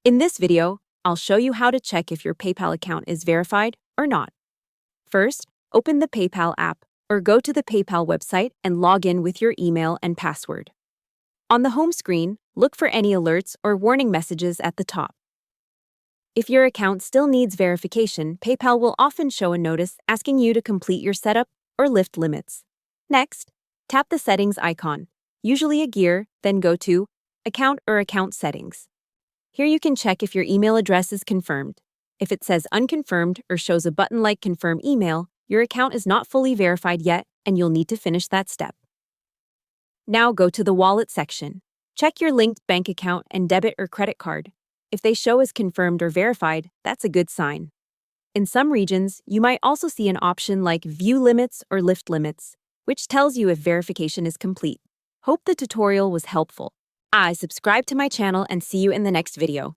In this video, I'll show you how to check if your PayPal account is verified or not. First, open the PayPal app or go to the PayPal website and log in with your email and password. On the home screen, look for any alerts or warning messages at the top. If your account still needs verification, PayPal will often show a notice asking you to complete your setup or lift limits. Next, tap the settings icon, usually a gear, then go to Account or Account Settings. Here you can check if your email address is confirmed. If it says unconfirmed or shows a button like Confirm Email, your account is not fully verified yet and you'll need to finish that step. Now go to the Wallet section. Check your linked bank account and debit or credit card. If they show as confirmed or verified, that's a good sign. In some regions, you might also see an option like View Limits or Lift Limits, which tells you if verification is complete. Hope the tutorial was helpful. Subscribe to my channel and see you in the next video.